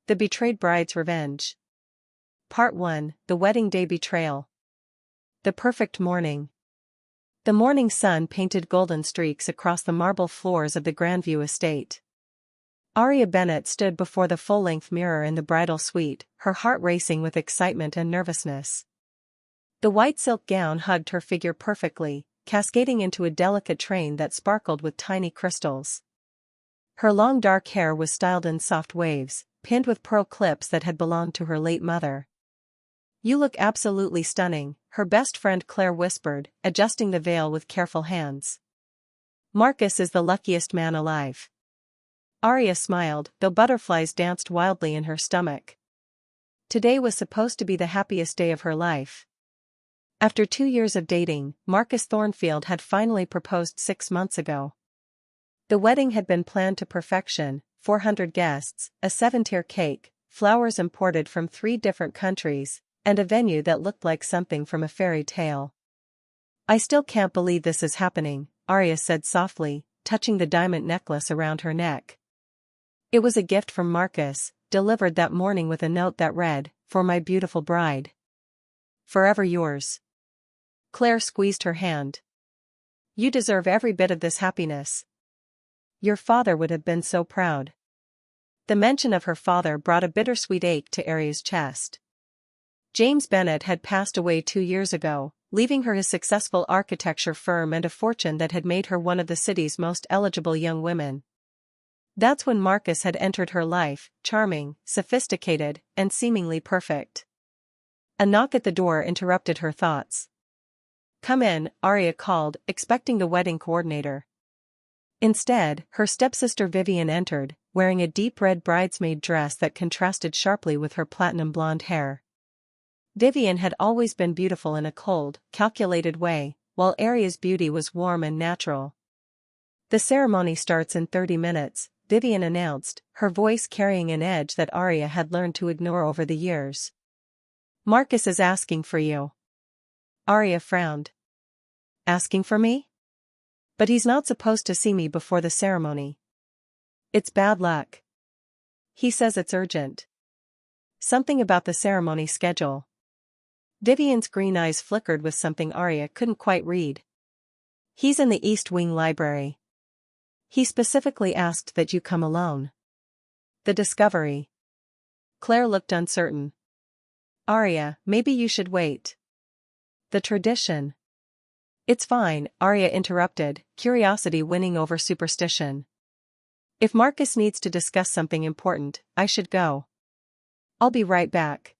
The Betrayed Bride's Revenge. Part 1, The Wedding Day Betrayal. The Perfect Morning. The morning sun painted golden streaks across the marble floors of the Grandview estate. Aria Bennett stood before the full-length mirror in the bridal suite, her heart racing with excitement and nervousness. The white silk gown hugged her figure perfectly, cascading into a delicate train that sparkled with tiny crystals. Her long dark hair was styled in soft waves, pinned with pearl clips that had belonged to her late mother. "You look absolutely stunning," her best friend Claire whispered, adjusting the veil with careful hands. "Marcus is the luckiest man alive." Aria smiled, though butterflies danced wildly in her stomach. Today was supposed to be the happiest day of her life. After 2 years of dating, Marcus Thornfield had finally proposed 6 months ago. The wedding had been planned to perfection: 400 guests, a 7-tier cake, flowers imported from 3 different countries, and a venue that looked like something from a fairy tale. "I still can't believe this is happening," Aria said softly, touching the diamond necklace around her neck. It was a gift from Marcus, delivered that morning with a note that read, "For my beautiful bride. Forever yours." Claire squeezed her hand. "You deserve every bit of this happiness. Your father would have been so proud." The mention of her father brought a bittersweet ache to Aria's chest. James Bennett had passed away 2 years ago, leaving her his successful architecture firm and a fortune that had made her one of the city's most eligible young women. That's when Marcus had entered her life, charming, sophisticated, and seemingly perfect. A knock at the door interrupted her thoughts. "Come in," Aria called, expecting the wedding coordinator. Instead, her stepsister Vivian entered, wearing a deep red bridesmaid dress that contrasted sharply with her platinum blonde hair. Vivian had always been beautiful in a cold, calculated way, while Aria's beauty was warm and natural. "The ceremony starts in 30 minutes, Vivian announced, her voice carrying an edge that Aria had learned to ignore over the years. "Marcus is asking for you." Aria frowned. "Asking for me? But he's not supposed to see me before the ceremony." "It's bad luck. He says it's urgent. Something about the ceremony schedule." Vivian's green eyes flickered with something Aria couldn't quite read. "He's in the East Wing library. He specifically asked that you come alone." "The discovery." Claire looked uncertain. "Aria, maybe you should wait." "The tradition." "It's fine," Aria interrupted, curiosity winning over superstition. "If Marcus needs to discuss something important, I should go. I'll be right back."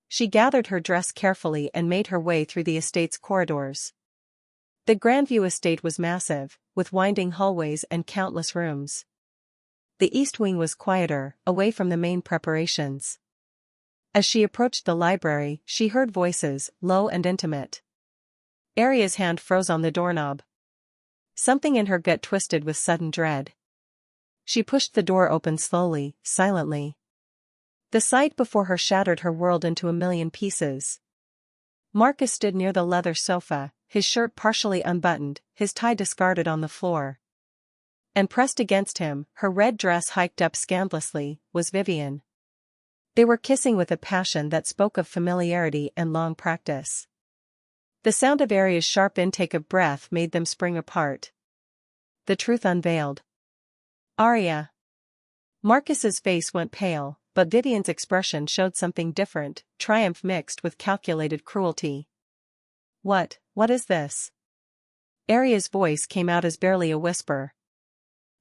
She gathered her dress carefully and made her way through the estate's corridors. The Grandview estate was massive, with winding hallways and countless rooms. The East Wing was quieter, away from the main preparations. As she approached the library, she heard voices, low and intimate. Aria's hand froze on the doorknob. Something in her gut twisted with sudden dread. She pushed the door open slowly, silently. The sight before her shattered her world into a million pieces. Marcus stood near the leather sofa, his shirt partially unbuttoned, his tie discarded on the floor. And pressed against him, her red dress hiked up scandalously, was Vivian. They were kissing with a passion that spoke of familiarity and long practice. The sound of Aria's sharp intake of breath made them spring apart. The truth unveiled. "Aria." Marcus's face went pale, but Vivian's expression showed something different, triumph mixed with calculated cruelty. What is this?" Aria's voice came out as barely a whisper.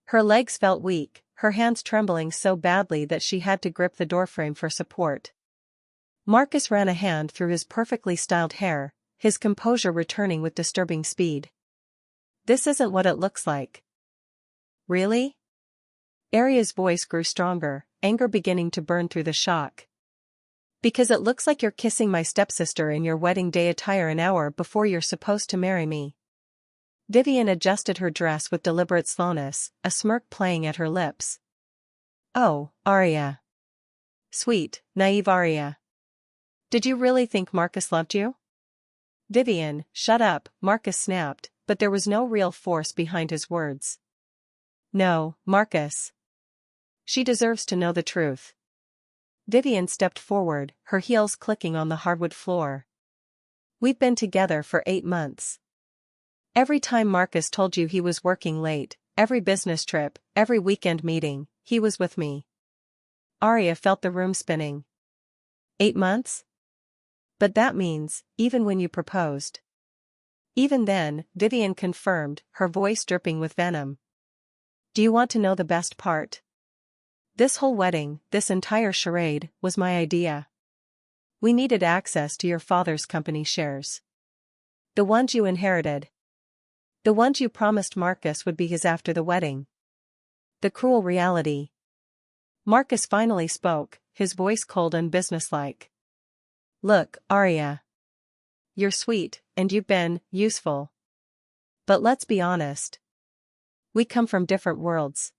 Her legs felt weak, her hands trembling so badly that she had to grip the doorframe for support. Marcus ran a hand through his perfectly styled hair, his composure returning with disturbing speed. "This isn't what it looks like." "Really?" Aria's voice grew stronger, anger beginning to burn through the shock. "Because it looks like you're kissing my stepsister in your wedding day attire an hour before you're supposed to marry me." Vivian adjusted her dress with deliberate slowness, a smirk playing at her lips. "Oh, Aria. Sweet, naive Aria. Did you really think Marcus loved you?" "Vivian, shut up," Marcus snapped, but there was no real force behind his words. "No, Marcus. She deserves to know the truth." Vivian stepped forward, her heels clicking on the hardwood floor. We've been together for 8 months. Every time Marcus told you he was working late, every business trip, every weekend meeting, he was with me. Arya felt the room spinning. 8 months? But that means, even when you proposed. Even then, Vivian confirmed, her voice dripping with venom. Do you want to know the best part? This whole wedding, this entire charade, was my idea. We needed access to your father's company shares. The ones you inherited. The ones you promised Marcus would be his after the wedding. The cruel reality. Marcus finally spoke, his voice cold and businesslike. Look, Arya. You're sweet, and you've been useful. But let's be honest. We come from different worlds.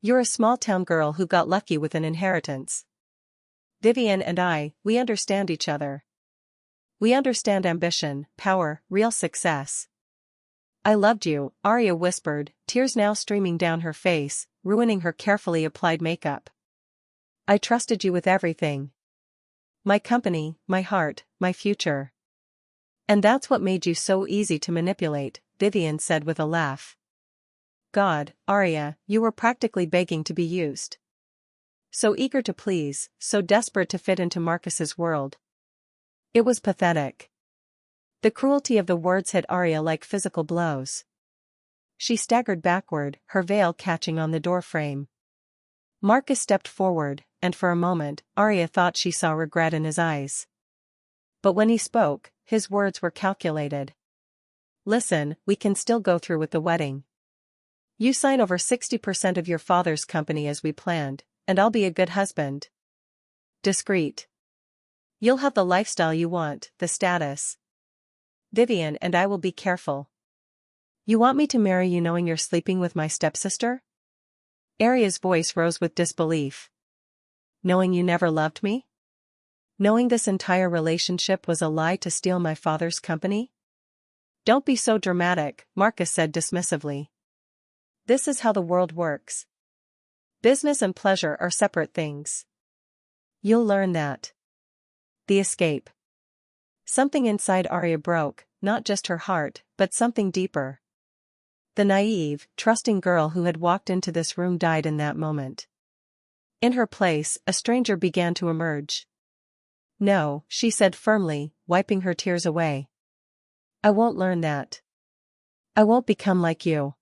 You're a small-town girl who got lucky with an inheritance. Vivian and I, we understand each other. We understand ambition, power, real success. I loved you, Arya whispered, tears now streaming down her face, ruining her carefully applied makeup. I trusted you with everything. My company, my heart, my future. And that's what made you so easy to manipulate, Vivian said with a laugh. God, Arya, you were practically begging to be used. So eager to please, so desperate to fit into Marcus's world. It was pathetic. The cruelty of the words hit Arya like physical blows. She staggered backward, her veil catching on the doorframe. Marcus stepped forward, and for a moment, Arya thought she saw regret in his eyes. But when he spoke, his words were calculated. Listen, we can still go through with the wedding. You sign over 60% of your father's company as we planned, and I'll be a good husband. Discreet. You'll have the lifestyle you want, the status. Vivian and I will be careful. You want me to marry you knowing you're sleeping with my stepsister? Arya's voice rose with disbelief. Knowing you never loved me? Knowing this entire relationship was a lie to steal my father's company? Don't be so dramatic, Marcus said dismissively. This is how the world works. Business and pleasure are separate things. You'll learn that. The escape. Something inside Arya broke, not just her heart, but something deeper. The naive, trusting girl who had walked into this room died in that moment. In her place, a stranger began to emerge. No, she said firmly, wiping her tears away. I won't learn that. I won't become like you.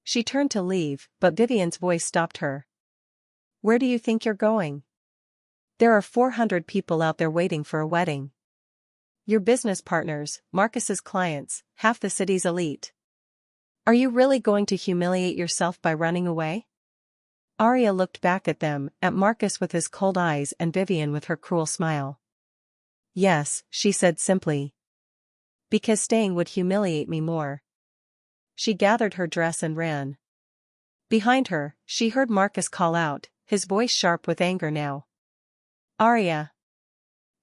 She turned to leave, but Vivian's voice stopped her. Where do you think you're going? There are 400 people out there waiting for a wedding. Your business partners, Marcus's clients, half the city's elite. Are you really going to humiliate yourself by running away? Arya looked back at them, at Marcus with his cold eyes and Vivian with her cruel smile. Yes, she said simply. Because staying would humiliate me more. She gathered her dress and ran. Behind her, she heard Marcus call out, his voice sharp with anger now. Arya.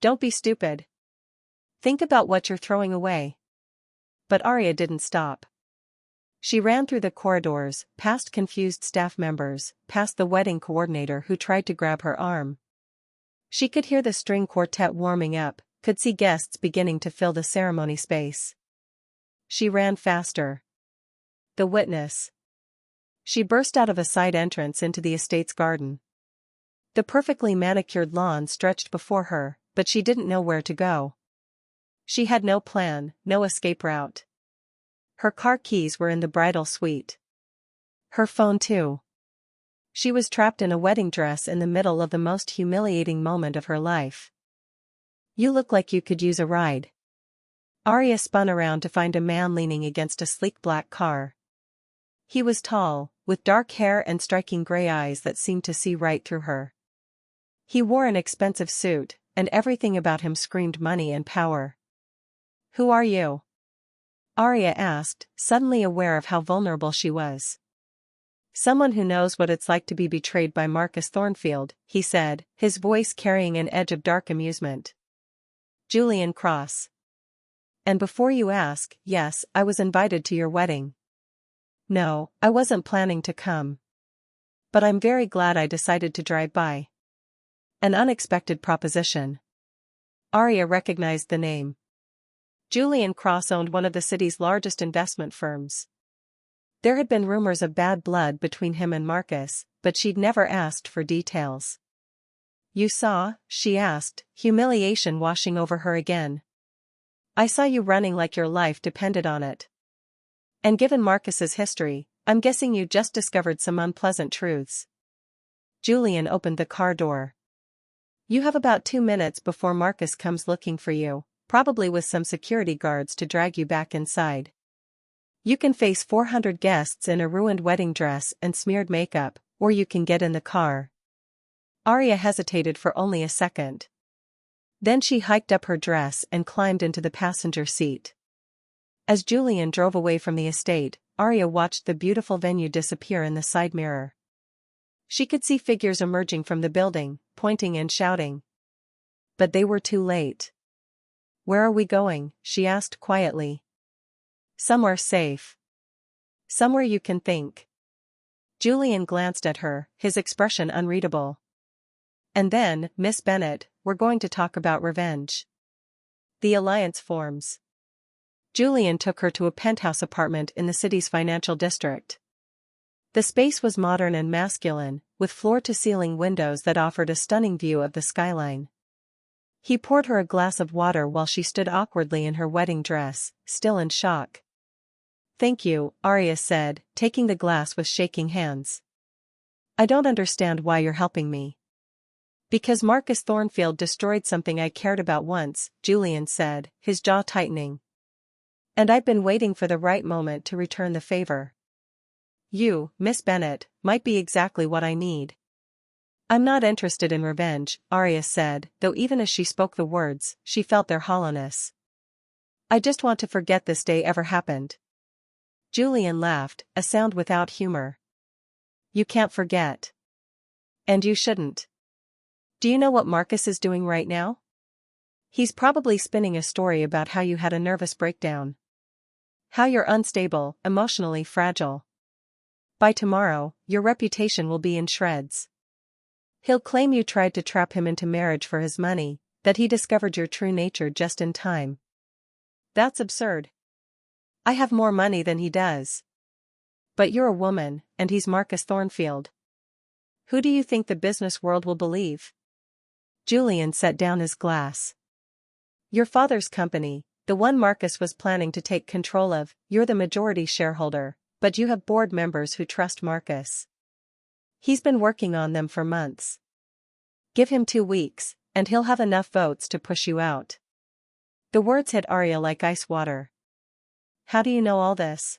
Don't be stupid. Think about what you're throwing away. But Arya didn't stop. She ran through the corridors, past confused staff members, past the wedding coordinator who tried to grab her arm. She could hear the string quartet warming up, could see guests beginning to fill the ceremony space. She ran faster. The witness. She burst out of a side entrance into the estate's garden. The perfectly manicured lawn stretched before her, but she didn't know where to go. She had no plan, no escape route. Her car keys were in the bridal suite. Her phone too. She was trapped in a wedding dress in the middle of the most humiliating moment of her life. You look like you could use a ride. Arya spun around to find a man leaning against a sleek black car. He was tall, with dark hair and striking gray eyes that seemed to see right through her. He wore an expensive suit, and everything about him screamed money and power. Who are you? Arya asked, suddenly aware of how vulnerable she was. Someone who knows what it's like to be betrayed by Marcus Thornfield, he said, his voice carrying an edge of dark amusement. Julian Cross. And before you ask, yes, I was invited to your wedding. No, I wasn't planning to come. But I'm very glad I decided to drive by. An unexpected proposition. Arya recognized the name. Julian Cross owned one of the city's largest investment firms. There had been rumors of bad blood between him and Marcus, but she'd never asked for details. "You saw?" she asked, humiliation washing over her again. "I saw you running like your life depended on it. And given Marcus's history, I'm guessing you just discovered some unpleasant truths." Julian opened the car door. "You have about 2 minutes before Marcus comes looking for you, probably with some security guards to drag you back inside. You can face 400 guests in a ruined wedding dress and smeared makeup, or you can get in the car." Arya hesitated for only a second. Then she hiked up her dress and climbed into the passenger seat. As Julian drove away from the estate, Arya watched the beautiful venue disappear in the side mirror. She could see figures emerging from the building, pointing and shouting. But they were too late. "Where are we going?" she asked quietly. "Somewhere safe. Somewhere you can think." Julian glanced at her, his expression unreadable. "And then, Miss Bennet, we're going to talk about revenge. The alliance forms." Julian took her to a penthouse apartment in the city's financial district. The space was modern and masculine, with floor-to-ceiling windows that offered a stunning view of the skyline. He poured her a glass of water while she stood awkwardly in her wedding dress, still in shock. "Thank you," Arya said, taking the glass with shaking hands. "I don't understand why you're helping me." "Because Marcus Thornfield destroyed something I cared about once," Julian said, his jaw tightening. "And I've been waiting for the right moment to return the favor. You, Miss Bennet, might be exactly what I need." "I'm not interested in revenge," Arya said, though even as she spoke the words, she felt their hollowness. "I just want to forget this day ever happened." Julian laughed, a sound without humor. "You can't forget. And you shouldn't. Do you know what Marcus is doing right now? He's probably spinning a story about how you had a nervous breakdown. How you're unstable, emotionally fragile. By tomorrow, your reputation will be in shreds. He'll claim you tried to trap him into marriage for his money, that he discovered your true nature just in time. That's absurd. I have more money than he does. But you're a woman, and he's Marcus Thornfield. Who do you think the business world will believe?" Julian set down his glass. "Your father's company, the one Marcus was planning to take control of. You're the majority shareholder, but you have board members who trust Marcus. He's been working on them for months. Give him 2 weeks, and he'll have enough votes to push you out." The words hit Arya like ice water. "How do you know all this?"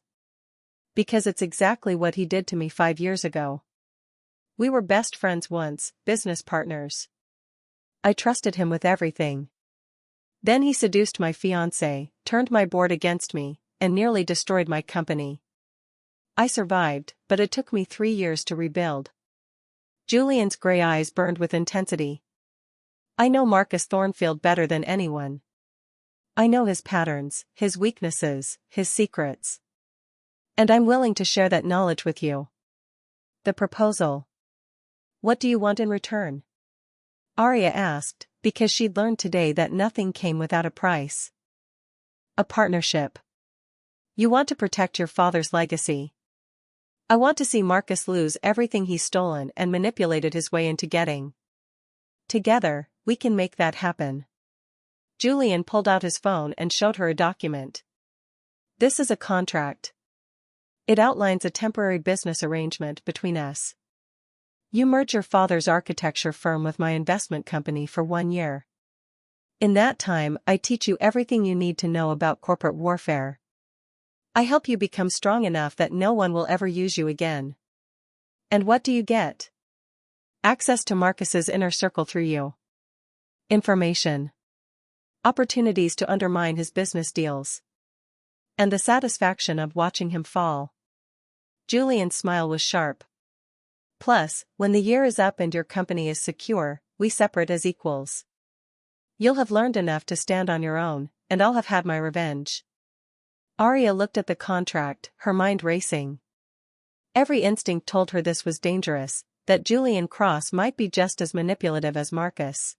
"Because it's exactly what he did to me 5 years ago. We were best friends once, business partners. I trusted him with everything. Then he seduced my fiancée, turned my board against me, and nearly destroyed my company. I survived, but it took me 3 years to rebuild." Julian's gray eyes burned with intensity. "I know Marcus Thornfield better than anyone. I know his patterns, his weaknesses, his secrets. And I'm willing to share that knowledge with you." "The proposal. What do you want in return?" Arya asked, because she'd learned today that nothing came without a price. "A partnership. You want to protect your father's legacy. I want to see Marcus lose everything he's stolen and manipulated his way into getting. Together, we can make that happen." Julian pulled out his phone and showed her a document. "This is a contract. It outlines a temporary business arrangement between us. You merge your father's architecture firm with my investment company for 1 year. In that time, I teach you everything you need to know about corporate warfare. I help you become strong enough that no one will ever use you again. And what do you get? Access to Marcus's inner circle through you. Information. Opportunities to undermine his business deals. And the satisfaction of watching him fall." Julian's smile was sharp. "Plus, when the year is up and your company is secure, we separate as equals. You'll have learned enough to stand on your own, and I'll have had my revenge." Arya looked at the contract, her mind racing. Every instinct told her this was dangerous, that Julian Cross might be just as manipulative as Marcus.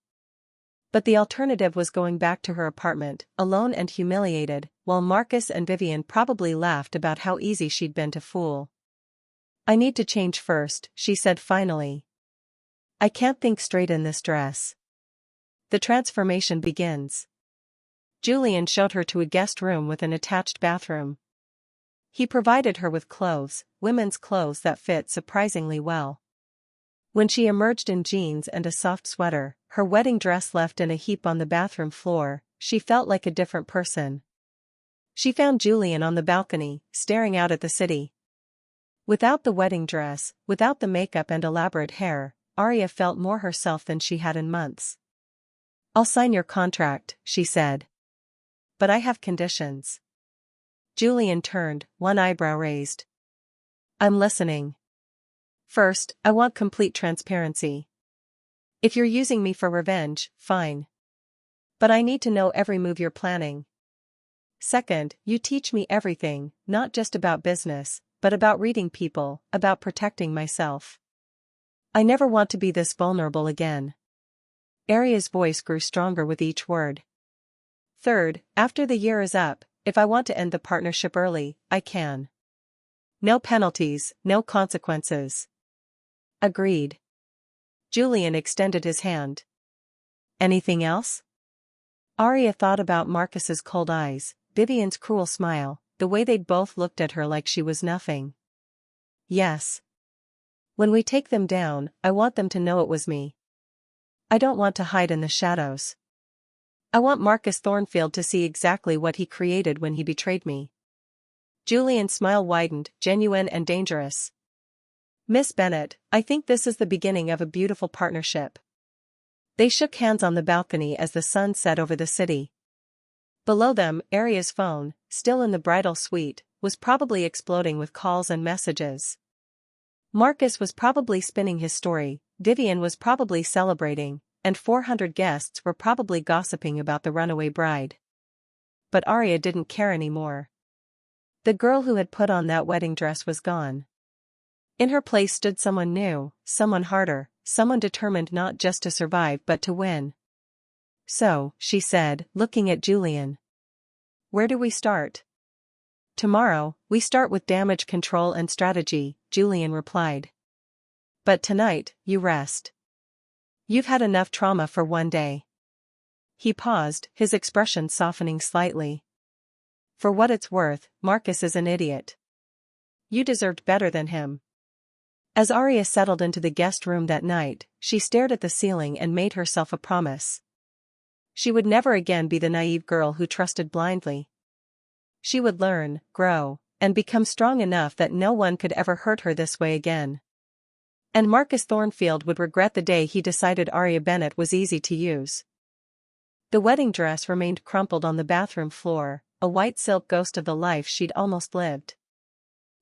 But the alternative was going back to her apartment, alone and humiliated, while Marcus and Vivian probably laughed about how easy she'd been to fool. "I need to change first," she said finally. "I can't think straight in this dress." The transformation begins. Julian showed her to a guest room with an attached bathroom. He provided her with clothes, women's clothes that fit surprisingly well. When she emerged in jeans and a soft sweater, her wedding dress left in a heap on the bathroom floor, she felt like a different person. She found Julian on the balcony, staring out at the city. Without the wedding dress, without the makeup and elaborate hair, Arya felt more herself than she had in months. "I'll sign your contract," she said. "But I have conditions." Julian turned, one eyebrow raised. "I'm listening." "First, I want complete transparency. If you're using me for revenge, fine. But I need to know every move you're planning. Second, you teach me everything, not just about business, but about reading people, about protecting myself. I never want to be this vulnerable again." Arya's voice grew stronger with each word. "Third, after the year is up, if I want to end the partnership early, I can. No penalties, no consequences." "Agreed." Julian extended his hand. "Anything else?" Arya thought about Marcus's cold eyes, Vivian's cruel smile, the way they'd both looked at her like she was nothing. "Yes. When we take them down, I want them to know it was me. I don't want to hide in the shadows. I want Marcus Thornfield to see exactly what he created when he betrayed me." Julian's smile widened, genuine and dangerous. "Miss Bennet, I think this is the beginning of a beautiful partnership." They shook hands on the balcony as the sun set over the city. Below them, Arya's phone, still in the bridal suite, was probably exploding with calls and messages. Marcus was probably spinning his story, Vivian was probably celebrating, and 400 guests were probably gossiping about the runaway bride. But Arya didn't care anymore. The girl who had put on that wedding dress was gone. In her place stood someone new, someone harder, someone determined not just to survive but to win. "So," she said, looking at Julian. "Where do we start?" "Tomorrow, we start with damage control and strategy," Julian replied. "But tonight, you rest. You've had enough trauma for one day." He paused, his expression softening slightly. "For what it's worth, Marcus is an idiot. You deserved better than him." As Arya settled into the guest room that night, she stared at the ceiling and made herself a promise. She would never again be the naive girl who trusted blindly. She would learn, grow, and become strong enough that no one could ever hurt her this way again. And Marcus Thornfield would regret the day he decided Arya Bennet was easy to use. The wedding dress remained crumpled on the bathroom floor, a white silk ghost of the life she'd almost lived.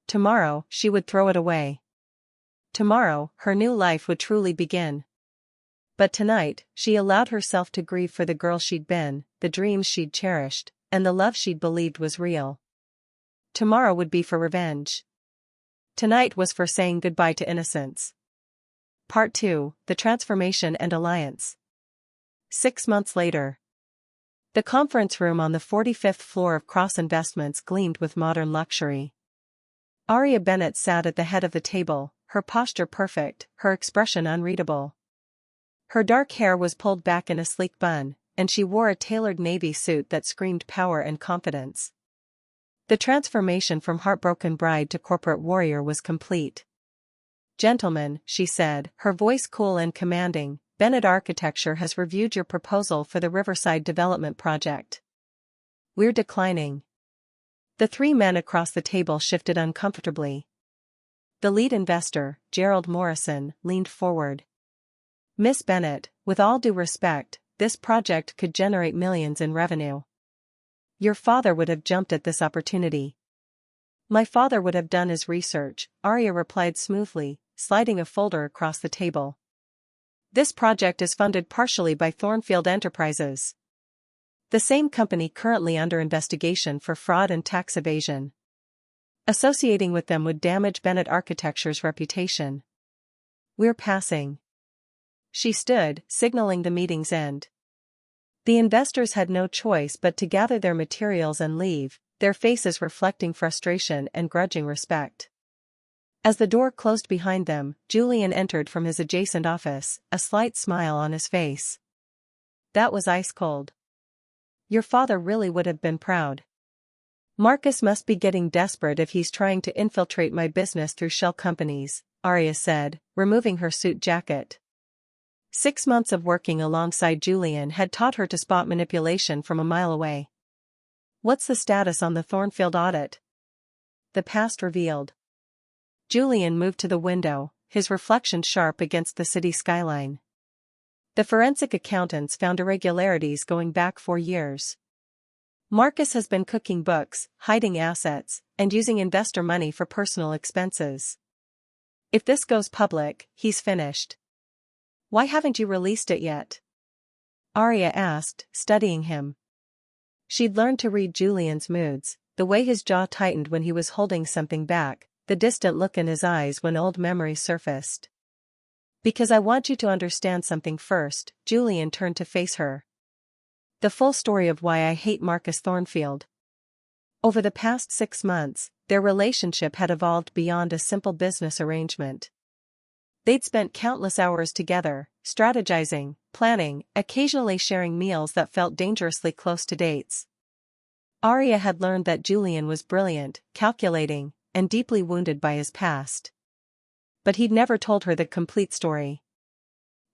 Tomorrow, she would throw it away. Tomorrow, her new life would truly begin. But tonight, she allowed herself to grieve for the girl she'd been, the dreams she'd cherished, and the love she'd believed was real. Tomorrow would be for revenge. Tonight was for saying goodbye to innocence. Part 2, The Transformation and Alliance. 6 months later. The conference room on the 45th floor of Cross Investments gleamed with modern luxury. Arya Bennet sat at the head of the table, her posture perfect, her expression unreadable. Her dark hair was pulled back in a sleek bun, and she wore a tailored navy suit that screamed power and confidence. The transformation from heartbroken bride to corporate warrior was complete. "Gentlemen," she said, her voice cool and commanding, "Bennet Architecture has reviewed your proposal for the Riverside Development Project. We're declining." The three men across the table shifted uncomfortably. The lead investor, Gerald Morrison, leaned forward. "Miss Bennet, with all due respect, this project could generate millions in revenue. Your father would have jumped at this opportunity." "My father would have done his research," Arya replied smoothly, sliding a folder across the table. "This project is funded partially by Thornfield Enterprises, the same company currently under investigation for fraud and tax evasion. Associating with them would damage Bennet Architecture's reputation." We're passing. She stood, signaling the meeting's end. The investors had no choice but to gather their materials and leave, their faces reflecting frustration and grudging respect. As the door closed behind them, Julian entered from his adjacent office, a slight smile on his face. That was ice cold. Your father really would have been proud. Marcus must be getting desperate if he's trying to infiltrate my business through shell companies, Arya said, removing her suit jacket. 6 months of working alongside Julian had taught her to spot manipulation from a mile away. What's the status on the Thornfield audit? The past revealed. Julian moved to the window, his reflection sharp against the city skyline. The forensic accountants found irregularities going back 4 years. Marcus has been cooking books, hiding assets, and using investor money for personal expenses. If this goes public, he's finished. Why haven't you released it yet? Arya asked, studying him. She'd learned to read Julian's moods, the way his jaw tightened when he was holding something back, the distant look in his eyes when old memories surfaced. Because I want you to understand something first, Julian turned to face her. The full story of why I hate Marcus Thornfield. Over the past 6 months, their relationship had evolved beyond a simple business arrangement. They'd spent countless hours together, strategizing, planning, occasionally sharing meals that felt dangerously close to dates. Arya had learned that Julian was brilliant, calculating, and deeply wounded by his past. But he'd never told her the complete story.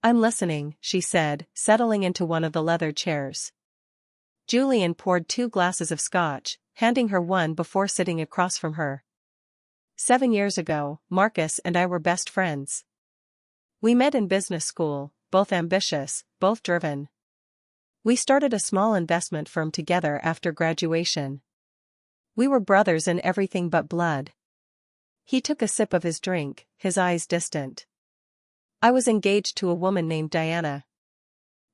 I'm listening, she said, settling into one of the leather chairs. Julian poured 2 glasses of scotch, handing her one before sitting across from her. 7 years ago, Marcus and I were best friends. We met in business school, both ambitious, both driven. We started a small investment firm together after graduation. We were brothers in everything but blood. He took a sip of his drink, his eyes distant. I was engaged to a woman named Diana.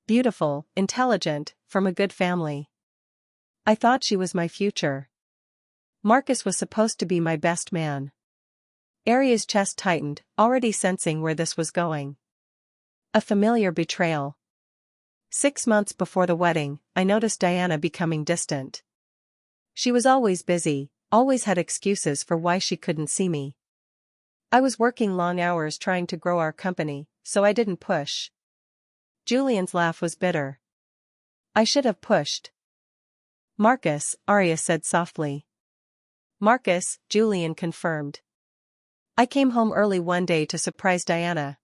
Beautiful, intelligent, from a good family. I thought she was my future. Marcus was supposed to be my best man. Arya's chest tightened, already sensing where this was going. A familiar betrayal. 6 months before the wedding, I noticed Diana becoming distant. She was always busy, always had excuses for why she couldn't see me. I was working long hours trying to grow our company, so I didn't push. Julian's laugh was bitter. I should have pushed. Marcus, Arya said softly. Marcus, Julian confirmed. I came home early one day to surprise Diana.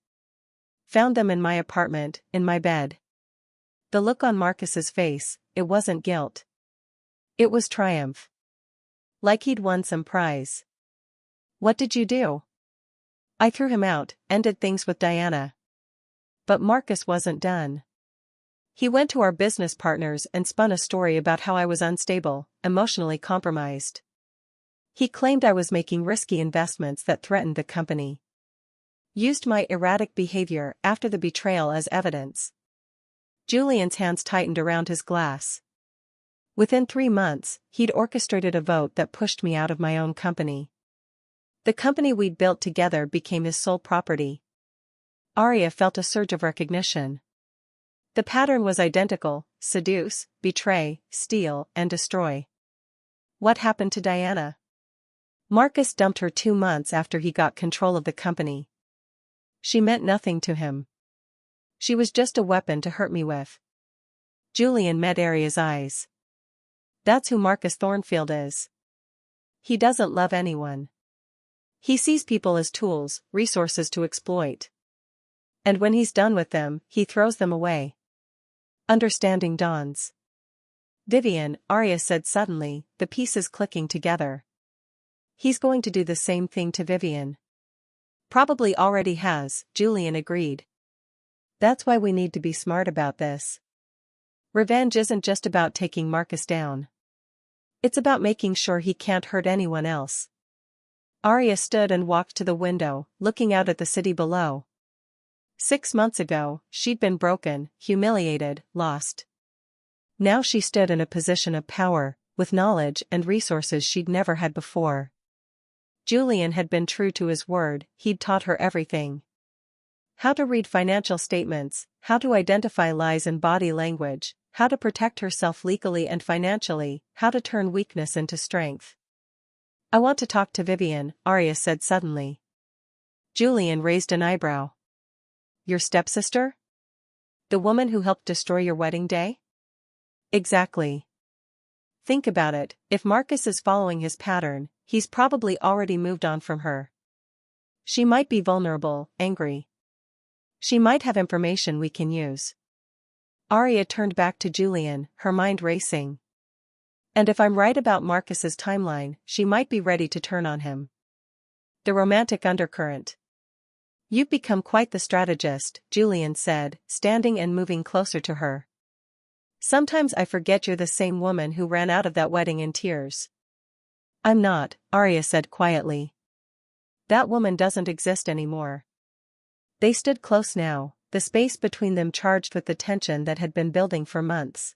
Found them in my apartment, in my bed. The look on Marcus's face, it wasn't guilt. It was triumph. Like he'd won some prize. What did you do? I threw him out, ended things with Diana. But Marcus wasn't done. He went to our business partners and spun a story about how I was unstable, emotionally compromised. He claimed I was making risky investments that threatened the company. Used my erratic behavior after the betrayal as evidence. Julian's hands tightened around his glass. Within 3 months, he'd orchestrated a vote that pushed me out of my own company. The company we'd built together became his sole property. Arya felt a surge of recognition. The pattern was identical: seduce, betray, steal, and destroy. What happened to Diana? Marcus dumped her 2 months after he got control of the company. She meant nothing to him. She was just a weapon to hurt me with. Julian met Arya's eyes. That's who Marcus Thornfield is. He doesn't love anyone. He sees people as tools, resources to exploit. And when he's done with them, he throws them away. Understanding dawns. Vivian, Arya said suddenly, the pieces clicking together. He's going to do the same thing to Vivian. Probably already has, Julian agreed. That's why we need to be smart about this. Revenge isn't just about taking Marcus down. It's about making sure he can't hurt anyone else. Arya stood and walked to the window, looking out at the city below. 6 months ago, she'd been broken, humiliated, lost. Now she stood in a position of power, with knowledge and resources she'd never had before. Julian had been true to his word, he'd taught her everything. How to read financial statements, how to identify lies in body language, how to protect herself legally and financially, how to turn weakness into strength. I want to talk to Vivian, Arya said suddenly. Julian raised an eyebrow. Your stepsister? The woman who helped destroy your wedding day? Exactly. Think about it, if Marcus is following his pattern, he's probably already moved on from her. She might be vulnerable, angry. She might have information we can use. Arya turned back to Julian, her mind racing. And if I'm right about Marcus's timeline, she might be ready to turn on him. The romantic undercurrent. You've become quite the strategist, Julian said, standing and moving closer to her. Sometimes I forget you're the same woman who ran out of that wedding in tears. I'm not, Arya said quietly. That woman doesn't exist anymore. They stood close now, the space between them charged with the tension that had been building for months.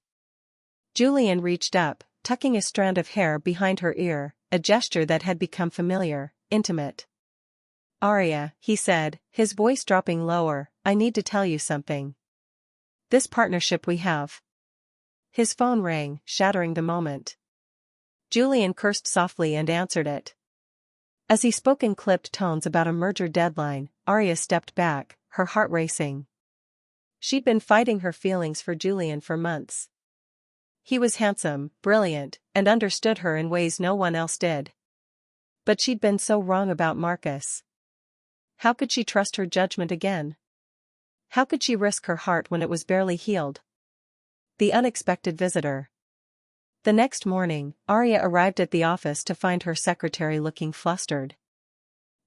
Julian reached up, tucking a strand of hair behind her ear, a gesture that had become familiar, intimate. Arya, he said, his voice dropping lower, I need to tell you something. This partnership we have. His phone rang, shattering the moment. Julian cursed softly and answered it. As he spoke in clipped tones about a merger deadline, Arya stepped back, her heart racing. She'd been fighting her feelings for Julian for months. He was handsome, brilliant, and understood her in ways no one else did. But she'd been so wrong about Marcus. How could she trust her judgment again? How could she risk her heart when it was barely healed? The unexpected visitor. The next morning, Arya arrived at the office to find her secretary looking flustered.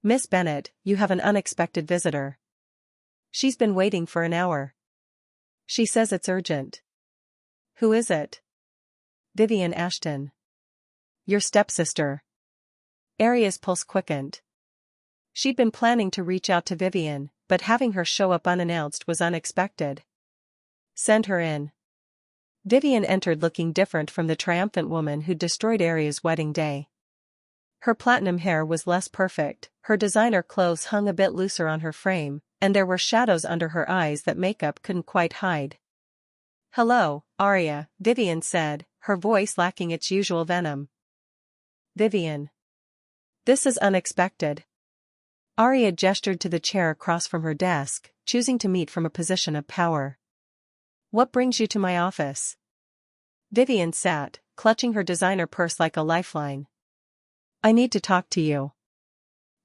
Miss Bennet, you have an unexpected visitor. She's been waiting for an hour. She says it's urgent. Who is it? Vivian Ashton. Your stepsister. Arya's pulse quickened. She'd been planning to reach out to Vivian, but having her show up unannounced was unexpected. Send her in. Vivian entered looking different from the triumphant woman who'd destroyed Arya's wedding day. Her platinum hair was less perfect, her designer clothes hung a bit looser on her frame, and there were shadows under her eyes that makeup couldn't quite hide. Hello, Arya, Vivian said, her voice lacking its usual venom. Vivian. This is unexpected. Arya gestured to the chair across from her desk, choosing to meet from a position of power. What brings you to my office? Vivian sat, clutching her designer purse like a lifeline. I need to talk to you.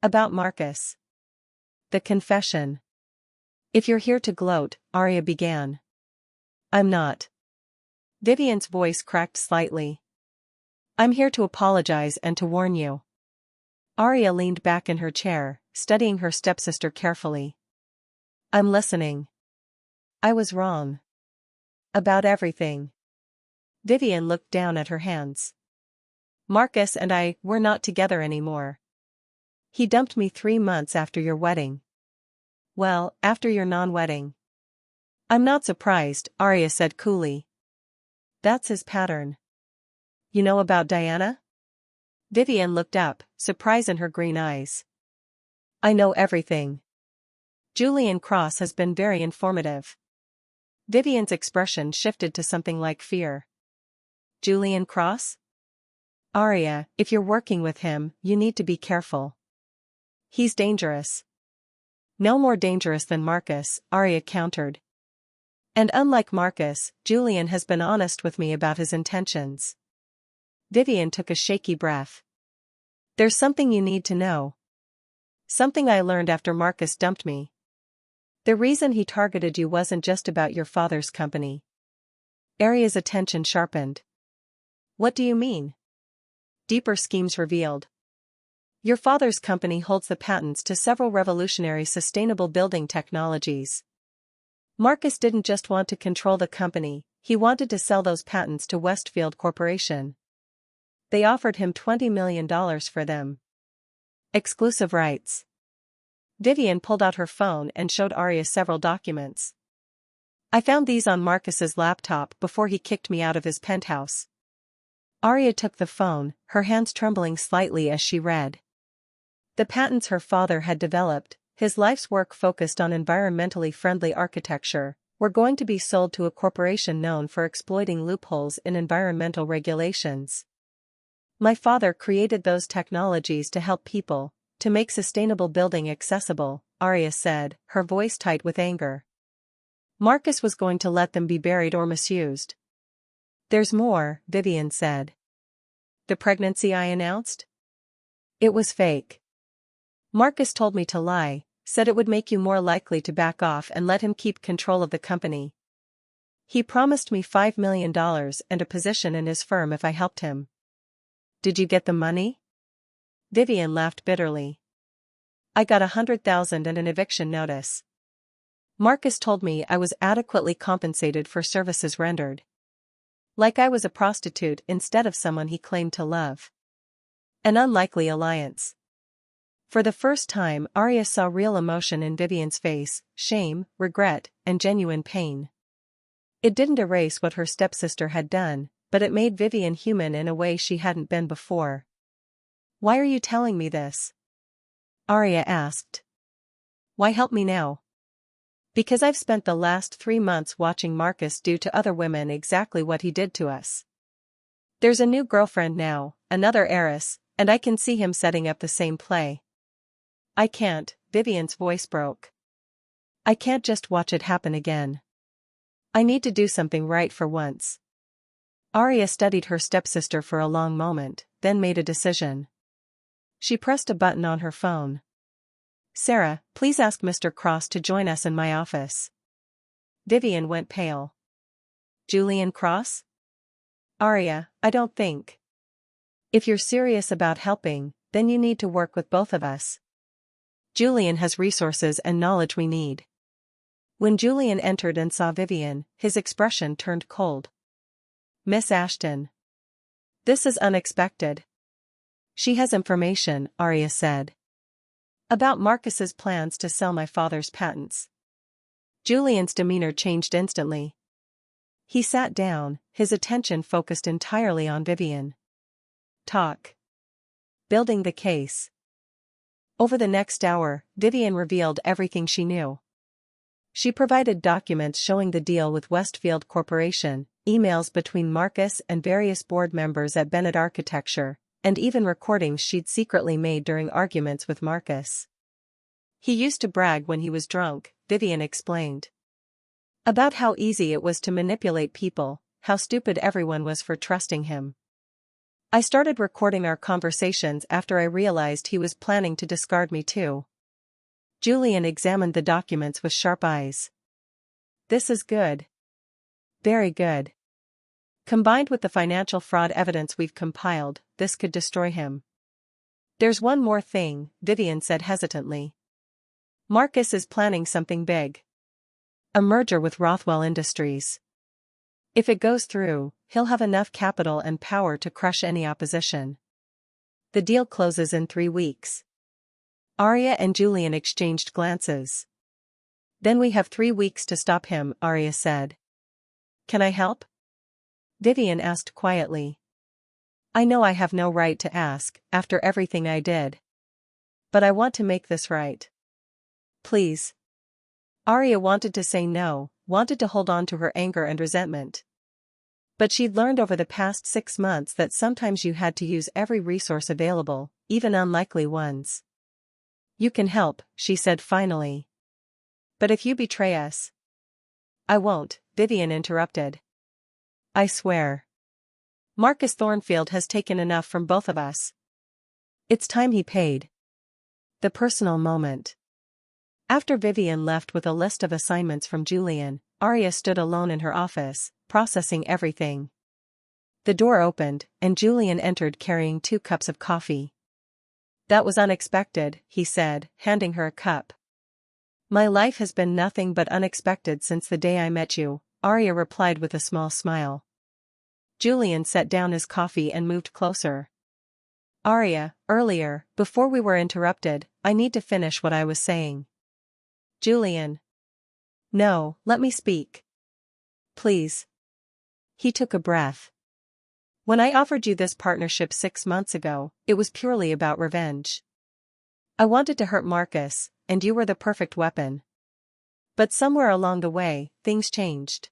About Marcus. The confession. If you're here to gloat, Arya began. I'm not. Vivian's voice cracked slightly. I'm here to apologize and to warn you. Arya leaned back in her chair, studying her stepsister carefully. I'm listening. I was wrong. About everything. Vivian looked down at her hands. Marcus and I, we're not together anymore. He dumped me 3 months after your wedding. Well, after your non-wedding. I'm not surprised, Arya said coolly. That's his pattern. You know about Diana? Vivian looked up, surprise in her green eyes. I know everything. Julian Cross has been very informative. Vivian's expression shifted to something like fear. Julian Cross? Arya, if you're working with him, you need to be careful. He's dangerous. No more dangerous than Marcus, Arya countered. And unlike Marcus, Julian has been honest with me about his intentions. Vivian took a shaky breath. There's something you need to know. Something I learned after Marcus dumped me. The reason he targeted you wasn't just about your father's company. Arya's attention sharpened. What do you mean? Deeper schemes revealed. Your father's company holds the patents to several revolutionary sustainable building technologies. Marcus didn't just want to control the company, he wanted to sell those patents to Westfield Corporation. They offered him $20 million for them. Exclusive rights. Vivian pulled out her phone and showed Arya several documents. I found these on Marcus's laptop before he kicked me out of his penthouse. Arya took the phone, her hands trembling slightly as she read. The patents her father had developed, his life's work focused on environmentally friendly architecture, were going to be sold to a corporation known for exploiting loopholes in environmental regulations. My father created those technologies to help people, to make sustainable building accessible, Arya said, her voice tight with anger. Marcus was going to let them be buried or misused. There's more, Vivian said. The pregnancy I announced? It was fake. Marcus told me to lie, said it would make you more likely to back off and let him keep control of the company. He promised me $5 million and a position in his firm if I helped him. Did you get the money? Vivian laughed bitterly. I got $100,000 and an eviction notice. Marcus told me I was adequately compensated for services rendered. Like I was a prostitute instead of someone he claimed to love. An unlikely alliance. For the first time, Arya saw real emotion in Vivian's face, shame, regret, and genuine pain. It didn't erase what her stepsister had done, but it made Vivian human in a way she hadn't been before. Why are you telling me this? Arya asked. Why help me now? Because I've spent the last 3 months watching Marcus do to other women exactly what he did to us. There's a new girlfriend now, another heiress, and I can see him setting up the same play. I can't, Vivian's voice broke. I can't just watch it happen again. I need to do something right for once. Arya studied her stepsister for a long moment, then made a decision. She pressed a button on her phone. Sarah, please ask Mr. Cross to join us in my office. Vivian went pale. Julian Cross? Arya, I don't think. If you're serious about helping, then you need to work with both of us. Julian has resources and knowledge we need. When Julian entered and saw Vivian, his expression turned cold. Miss Ashton. This is unexpected. She has information, Arya said. About Marcus's plans to sell my father's patents. Julian's demeanor changed instantly. He sat down, his attention focused entirely on Vivian. Talk. Building the case. Over the next hour, Vivian revealed everything she knew. She provided documents showing the deal with Westfield Corporation, emails between Marcus and various board members at Bennett Architecture, and even recordings she'd secretly made during arguments with Marcus. He used to brag when he was drunk, Vivian explained. About how easy it was to manipulate people, how stupid everyone was for trusting him. I started recording our conversations after I realized he was planning to discard me too. Julian examined the documents with sharp eyes. This is good. Very good. Combined with the financial fraud evidence we've compiled, this could destroy him. There's one more thing, Vivian said hesitantly. Marcus is planning something big. A merger with Rothwell Industries. If it goes through, he'll have enough capital and power to crush any opposition. The deal closes in 3 weeks. Arya and Julian exchanged glances. Then we have 3 weeks to stop him, Arya said. Can I help? Vivian asked quietly. I know I have no right to ask, after everything I did. But I want to make this right. Please. Arya wanted to say no, wanted to hold on to her anger and resentment. But she'd learned over the past 6 months that sometimes you had to use every resource available, even unlikely ones. You can help, she said finally. But if you betray us. I won't, Vivian interrupted. I swear. Marcus Thornfield has taken enough from both of us. It's time he paid. The personal moment. After Vivian left with a list of assignments from Julian, Arya stood alone in her office, processing everything. The door opened, and Julian entered carrying 2 cups of coffee. That was unexpected, he said, handing her a cup. My life has been nothing but unexpected since the day I met you, Arya replied with a small smile. Julian set down his coffee and moved closer. Arya, earlier, before we were interrupted, I need to finish what I was saying. Julian. No, let me speak. Please. He took a breath. When I offered you this partnership 6 months ago, it was purely about revenge. I wanted to hurt Marcus, and you were the perfect weapon. But somewhere along the way, things changed.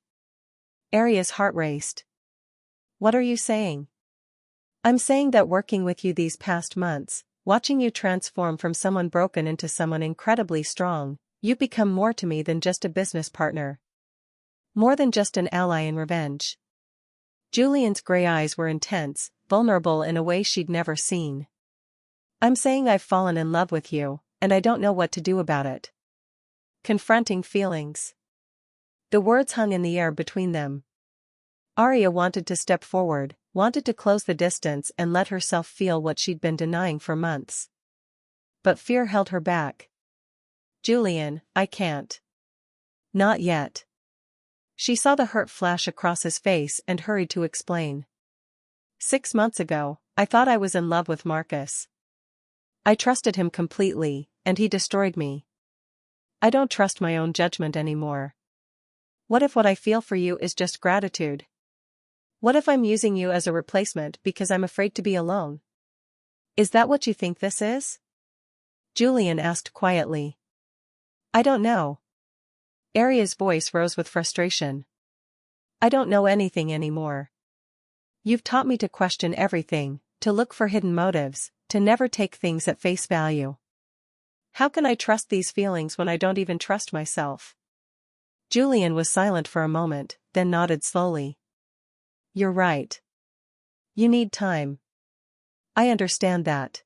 Arya's heart raced. What are you saying? I'm saying that working with you these past months, watching you transform from someone broken into someone incredibly strong, you've become more to me than just a business partner. More than just an ally in revenge. Julian's gray eyes were intense, vulnerable in a way she'd never seen. I'm saying I've fallen in love with you, and I don't know what to do about it. Confronting feelings. The words hung in the air between them. Arya wanted to step forward, wanted to close the distance and let herself feel what she'd been denying for months. But fear held her back. Julian, I can't. Not yet. She saw the hurt flash across his face and hurried to explain. 6 months ago, I thought I was in love with Marcus. I trusted him completely, and he destroyed me. I don't trust my own judgment anymore. What if what I feel for you is just gratitude? What if I'm using you as a replacement because I'm afraid to be alone? Is that what you think this is? Julian asked quietly. I don't know. Arya's voice rose with frustration. I don't know anything anymore. You've taught me to question everything, to look for hidden motives, to never take things at face value. How can I trust these feelings when I don't even trust myself? Julian was silent for a moment, then nodded slowly. You're right. You need time. I understand that.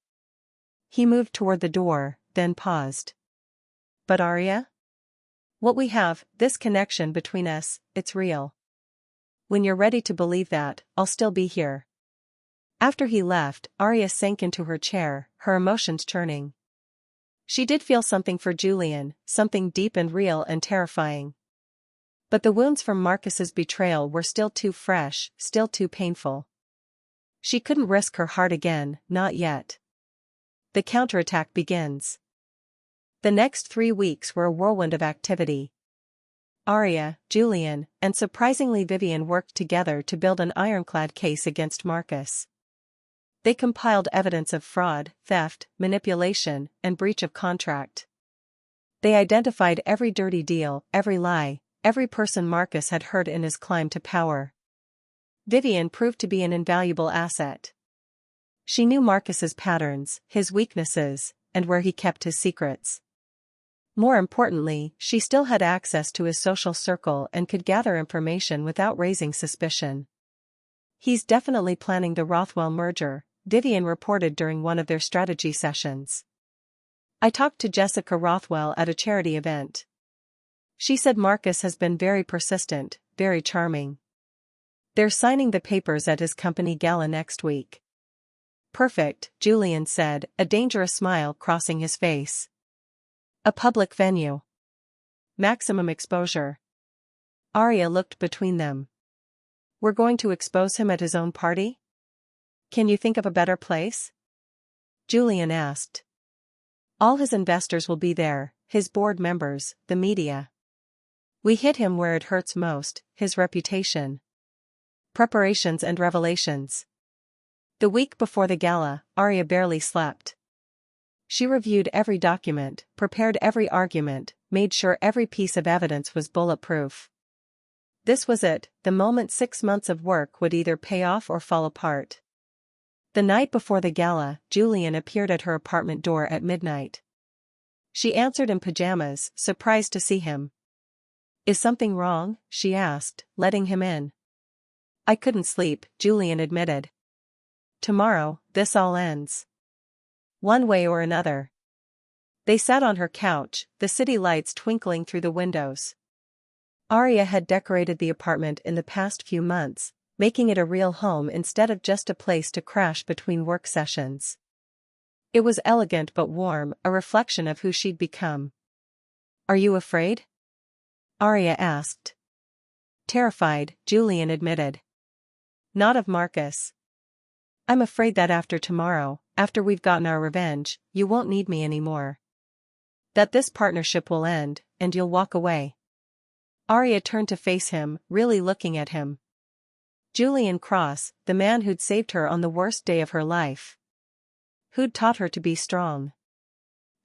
He moved toward the door, then paused. But Arya? What we have, this connection between us, it's real. When you're ready to believe that, I'll still be here. After he left, Arya sank into her chair, her emotions churning. She did feel something for Julian, something deep and real and terrifying. But the wounds from Marcus's betrayal were still too fresh, still too painful. She couldn't risk her heart again, not yet. The counterattack begins. The next 3 weeks were a whirlwind of activity. Arya, Julian, and surprisingly Vivian worked together to build an ironclad case against Marcus. They compiled evidence of fraud, theft, manipulation, and breach of contract. They identified every dirty deal, every lie, every person Marcus had hurt in his climb to power. Vivian proved to be an invaluable asset. She knew Marcus's patterns, his weaknesses, and where he kept his secrets. More importantly, she still had access to his social circle and could gather information without raising suspicion. He's definitely planning the Rothwell merger, Vivian reported during one of their strategy sessions. I talked to Jessica Rothwell at a charity event. She said Marcus has been very persistent, very charming. They're signing the papers at his company gala next week. Perfect, Julian said, a dangerous smile crossing his face. A public venue. Maximum exposure. Arya looked between them. We're going to expose him at his own party? Can you think of a better place? Julian asked. All his investors will be there, his board members, the media. We hit him where it hurts most, his reputation. Preparations and revelations. The week before the gala, Arya barely slept. She reviewed every document, prepared every argument, made sure every piece of evidence was bulletproof. This was it, the moment 6 months of work would either pay off or fall apart. The night before the gala, Julian appeared at her apartment door at midnight. She answered in pajamas, surprised to see him. Is something wrong? She asked, letting him in. I couldn't sleep, Julian admitted. Tomorrow, this all ends. One way or another. They sat on her couch, the city lights twinkling through the windows. Arya had decorated the apartment in the past few months, making it a real home instead of just a place to crash between work sessions. It was elegant but warm, a reflection of who she'd become. Are you afraid? Arya asked. Terrified, Julian admitted. Not of Marcus. I'm afraid that after tomorrow, after we've gotten our revenge, you won't need me anymore. That this partnership will end, and you'll walk away. Arya turned to face him, really looking at him. Julian Cross, the man who'd saved her on the worst day of her life. Who'd taught her to be strong.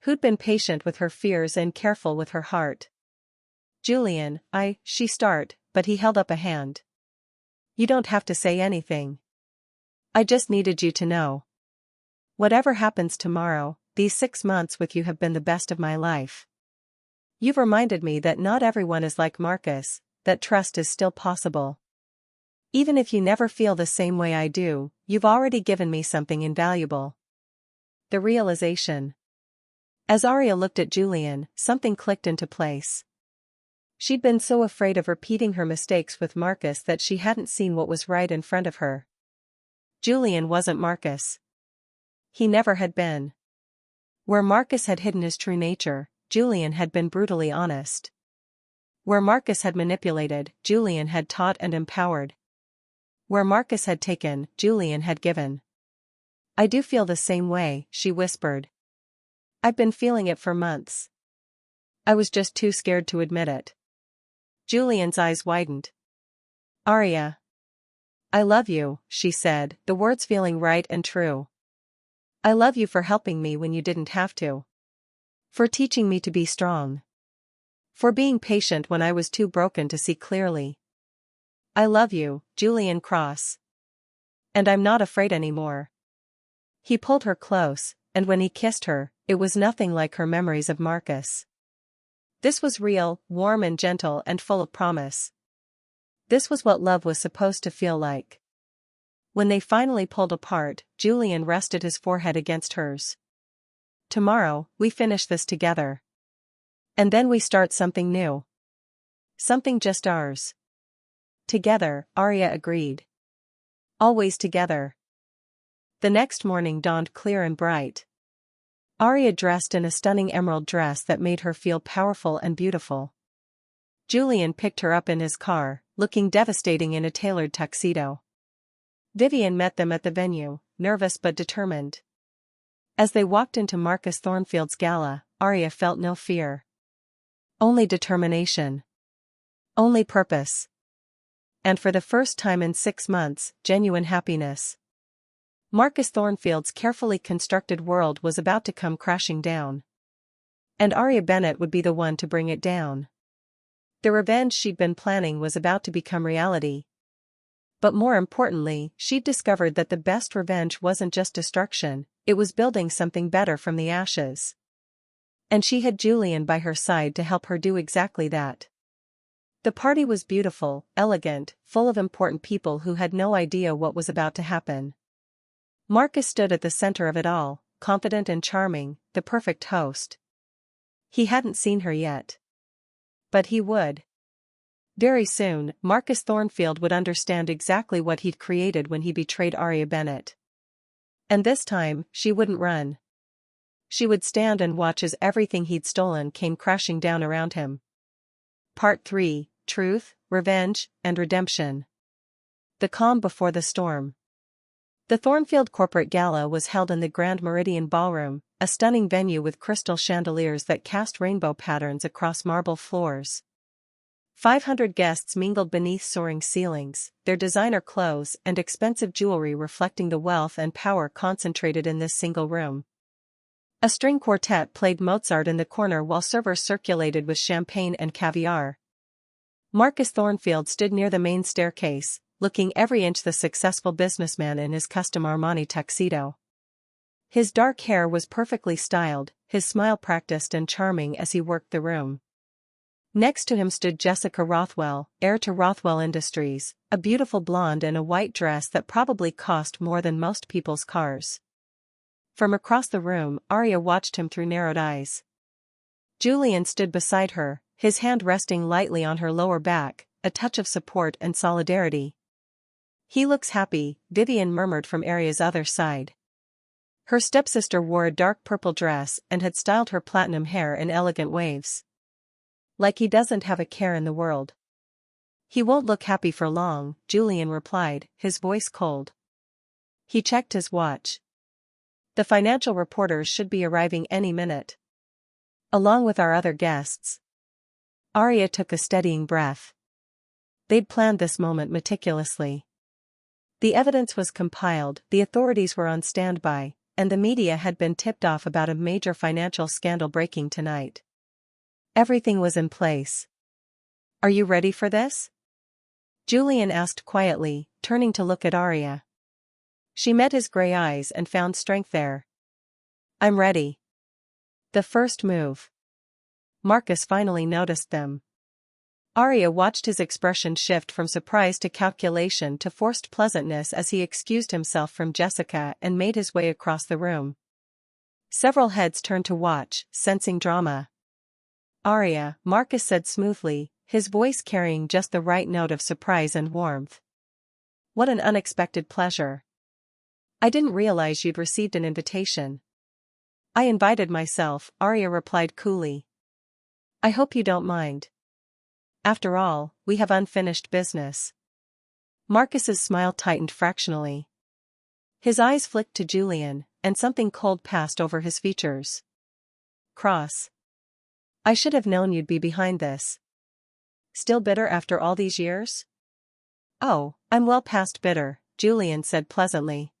who'd been patient with her fears and careful with her heart. Julian, she started, but he held up a hand. You don't have to say anything. I just needed you to know. Whatever happens tomorrow, these 6 months with you have been the best of my life. You've reminded me that not everyone is like Marcus, that trust is still possible. Even if you never feel the same way I do, you've already given me something invaluable. The realization. As Arya looked at Julian, something clicked into place. She'd been so afraid of repeating her mistakes with Marcus that she hadn't seen what was right in front of her. Julian wasn't Marcus. He never had been. Where Marcus had hidden his true nature, Julian had been brutally honest. Where Marcus had manipulated, Julian had taught and empowered. Where Marcus had taken, Julian had given. I do feel the same way, she whispered. I've been feeling it for months. I was just too scared to admit it. Julian's eyes widened. Arya. I love you, she said, the words feeling right and true. I love you for helping me when you didn't have to. For teaching me to be strong. For being patient when I was too broken to see clearly. I love you, Julian Cross. And I'm not afraid anymore. He pulled her close, and when he kissed her, it was nothing like her memories of Marcus. This was real, warm and gentle and full of promise. This was what love was supposed to feel like. When they finally pulled apart, Julian rested his forehead against hers. Tomorrow, we finish this together. And then we start something new. Something just ours. Together, Arya agreed. Always together. The next morning dawned clear and bright. Arya dressed in a stunning emerald dress that made her feel powerful and beautiful. Julian picked her up in his car, looking devastating in a tailored tuxedo. Vivian met them at the venue, nervous but determined. As they walked into Marcus Thornfield's gala, Arya felt no fear. Only determination. Only purpose. And for the first time in 6 months, genuine happiness. Marcus Thornfield's carefully constructed world was about to come crashing down. And Arya Bennett would be the one to bring it down. The revenge she'd been planning was about to become reality. But more importantly, she'd discovered that the best revenge wasn't just destruction, it was building something better from the ashes. And she had Julian by her side to help her do exactly that. The party was beautiful, elegant, full of important people who had no idea what was about to happen. Marcus stood at the center of it all, confident and charming, the perfect host. He hadn't seen her yet. But he would. Very soon, Marcus Thornfield would understand exactly what he'd created when he betrayed Arya Bennett. And this time, she wouldn't run. She would stand and watch as everything he'd stolen came crashing down around him. Part 3, Truth, Revenge, and Redemption. The calm before the storm. The Thornfield Corporate Gala was held in the Grand Meridian Ballroom, a stunning venue with crystal chandeliers that cast rainbow patterns across marble floors. 500 guests mingled beneath soaring ceilings, their designer clothes and expensive jewelry reflecting the wealth and power concentrated in this single room. A string quartet played Mozart in the corner while servers circulated with champagne and caviar. Marcus Thornfield stood near the main staircase, looking every inch the successful businessman in his custom Armani tuxedo. His dark hair was perfectly styled, his smile practiced and charming as he worked the room. Next to him stood Jessica Rothwell, heir to Rothwell Industries, a beautiful blonde in a white dress that probably cost more than most people's cars. From across the room, Arya watched him through narrowed eyes. Julian stood beside her, his hand resting lightly on her lower back, a touch of support and solidarity. He looks happy, Vivian murmured from Arya's other side. Her stepsister wore a dark purple dress and had styled her platinum hair in elegant waves. Like he doesn't have a care in the world. He won't look happy for long, Julian replied, his voice cold. He checked his watch. The financial reporters should be arriving any minute. Along with our other guests. Arya took a steadying breath. They'd planned this moment meticulously. The evidence was compiled, the authorities were on standby, and the media had been tipped off about a major financial scandal breaking tonight. Everything was in place. "Are you ready for this?" Julian asked quietly, turning to look at Arya. She met his gray eyes and found strength there. "I'm ready." The first move. Marcus finally noticed them. Arya watched his expression shift from surprise to calculation to forced pleasantness as he excused himself from Jessica and made his way across the room. Several heads turned to watch, sensing drama. "Arya," Marcus said smoothly, his voice carrying just the right note of surprise and warmth. "What an unexpected pleasure. I didn't realize you'd received an invitation." "I invited myself," Arya replied coolly. "I hope you don't mind. After all, we have unfinished business." Marcus's smile tightened fractionally. His eyes flicked to Julian, and something cold passed over his features. "Cross. I should have known you'd be behind this." "Still bitter after all these years?" "Oh, I'm well past bitter," Julian said pleasantly.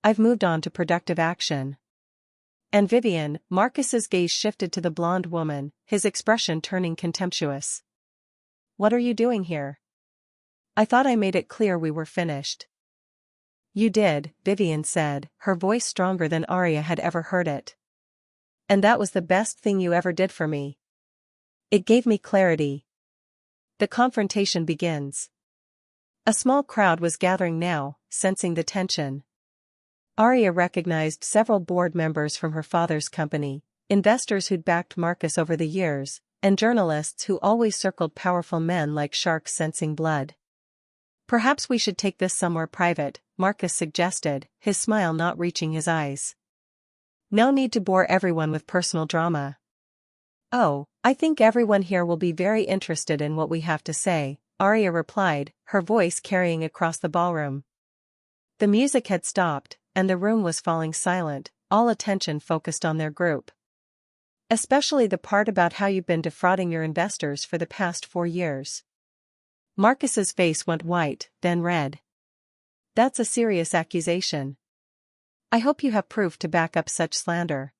"I've moved on to productive action." "And Vivian," Marcus's gaze shifted to the blonde woman, his expression turning contemptuous. "What are you doing here? I thought I made it clear we were finished." "You did," Vivian said, her voice stronger than Arya had ever heard it. "And that was the best thing you ever did for me. It gave me clarity." The confrontation begins. A small crowd was gathering now, sensing the tension. Arya recognized several board members from her father's company, investors who'd backed Marcus over the years, and journalists who always circled powerful men like sharks sensing blood. "Perhaps we should take this somewhere private," Marcus suggested, his smile not reaching his eyes. "No need to bore everyone with personal drama." "Oh, I think everyone here will be very interested in what we have to say," Arya replied, her voice carrying across the ballroom. The music had stopped, and the room was falling silent, all attention focused on their group. "Especially the part about how you've been defrauding your investors for the past 4 years. Marcus's face went white, then red. "That's a serious accusation. I hope you have proof to back up such slander."